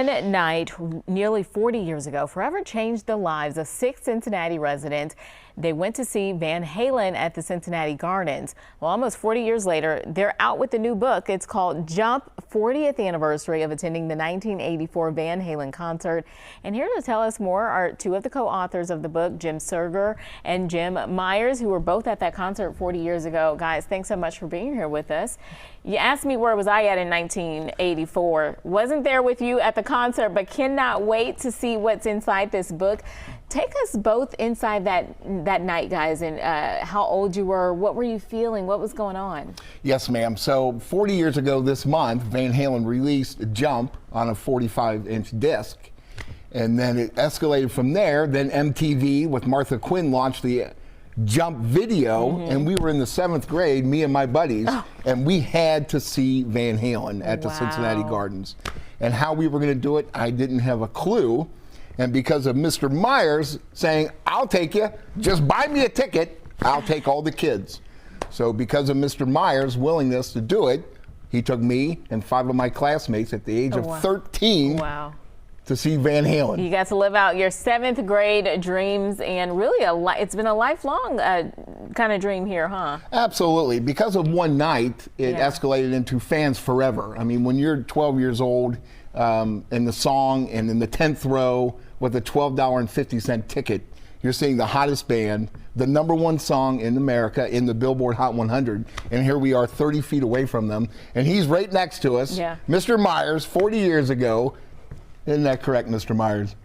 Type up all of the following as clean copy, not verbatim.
One night nearly 40 years ago forever changed the lives of 6 Cincinnati residents. They went to see Van Halen at the Cincinnati Gardens. Well, almost 40 years later, they're out with a new book. It's called Jump, 40th Anniversary of Attending the 1984 Van Halen Concert. And here to tell us more are two of the co-authors of the book, Jim Serger and Jim Myers, who were both at that concert 40 years ago. Guys, thanks so much for being here with us. You asked me where was I at in 1984. Wasn't there with you at the concert, but cannot wait to see what's inside this book. Take us both inside that night, guys, and how old you were, what were you feeling, what was going on? Yes, ma'am. So 40 years ago this month, Van Halen released Jump on a 45-inch disc, and then it escalated from there. Then MTV with Martha Quinn launched the Jump video, and we were in the 7th grade, me and my buddies, and we had to see Van Halen at the Cincinnati Gardens. And how we were going to do it, I didn't have a clue. And because of Mr. Myers saying, I'll take you, just buy me a ticket, I'll take all the kids. So because of Mr. Myers' willingness to do it, he took me and 5 of my classmates at the age of 13 to see Van Halen. You got to live out your 7th grade dreams, and really it's been a lifelong kind of dream here, huh? Absolutely. Because of one night, it escalated into fans forever. I mean, when you're 12 years old, in the song and in the 10th row with a $12.50 ticket, you're seeing the hottest band, the #1 song in America in the Billboard Hot 100, and here we are 30 feet away from them, and he's right next to us, Mr. Myers, 40 years ago. Isn't that correct, Mr. Myers?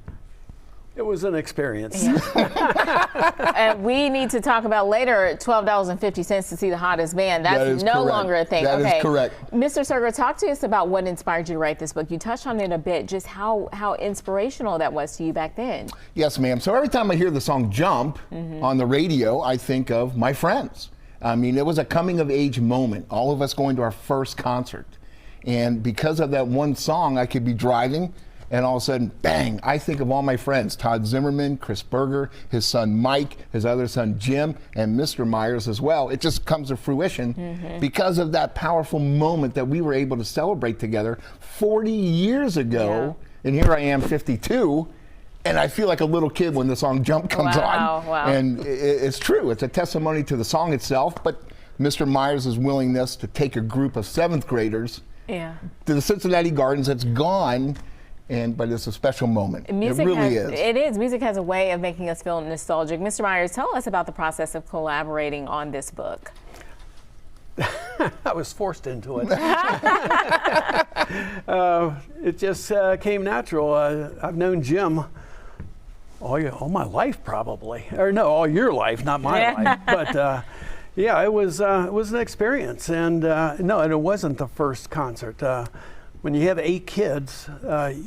It was an experience. And we need to talk about later $12.50 to see the hottest band. That's no longer a thing. That is correct. Mr. Serger, talk to us about what inspired you to write this book. You touched on it a bit, just how inspirational that was to you back then. Yes, ma'am. So every time I hear the song Jump on the radio, I think of my friends. I mean, it was a coming of age moment, all of us going to our first concert. And because of that one song, I could be driving, and all of a sudden, bang, I think of all my friends, Todd Zimmerman, Chris Berger, his son Mike, his other son Jim, and Mr. Myers as well. It just comes to fruition because of that powerful moment that we were able to celebrate together 40 years ago. And here I am, 52, and I feel like a little kid when the song Jump comes on. And it's true, it's a testimony to the song itself, but Mr. Myers' willingness to take a group of 7th graders to the Cincinnati Gardens that's gone. But it's a special moment. Music it really is. It is. Music has a way of making us feel nostalgic. Mr. Myers, tell us about the process of collaborating on this book. I was forced into it. It just came natural. I've known Jim all my life, probably. Or no, all your life, not my life. But yeah, it was an experience. And no, and it wasn't the first concert. When you have 8 kids,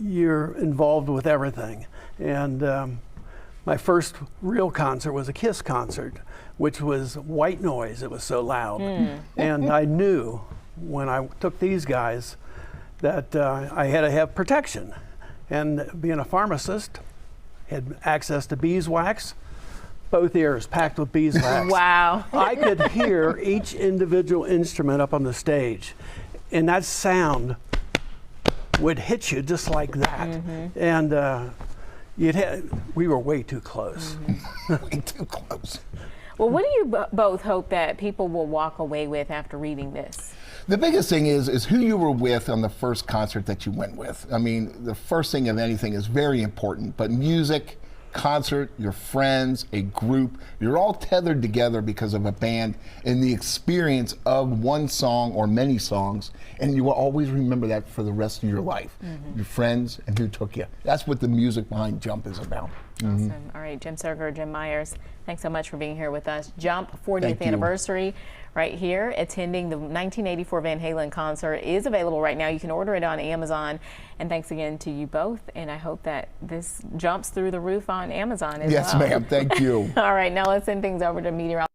you're involved with everything. And my first real concert was a Kiss concert, which was white noise. It was so loud. And I knew when I took these guys that I had to have protection. And being a pharmacist, had access to beeswax, both ears packed with beeswax. I could hear each individual instrument up on the stage. And that sound would hit you just like that. And we were way too close. Way too close. Well, what do you both hope that people will walk away with after reading this? The biggest thing is who you were with on the first concert that you went with. I mean, the first thing of anything is very important, but music, concert, your friends, a group, you're all tethered together because of a band and the experience of one song or many songs, and you will always remember that for the rest of your life. Your friends and who took you. That's what the music behind Jump is about. Awesome. All right, Jim Serger, Jim Myers, thanks so much for being here with us. Jump, 40th anniversary, right here. Attending the 1984 Van Halen concert is available right now. You can order it on Amazon. And thanks again to you both. And I hope that this jumps through the roof on Amazon as well. Yes, ma'am. Thank you. All right, now let's send things over to meteorologist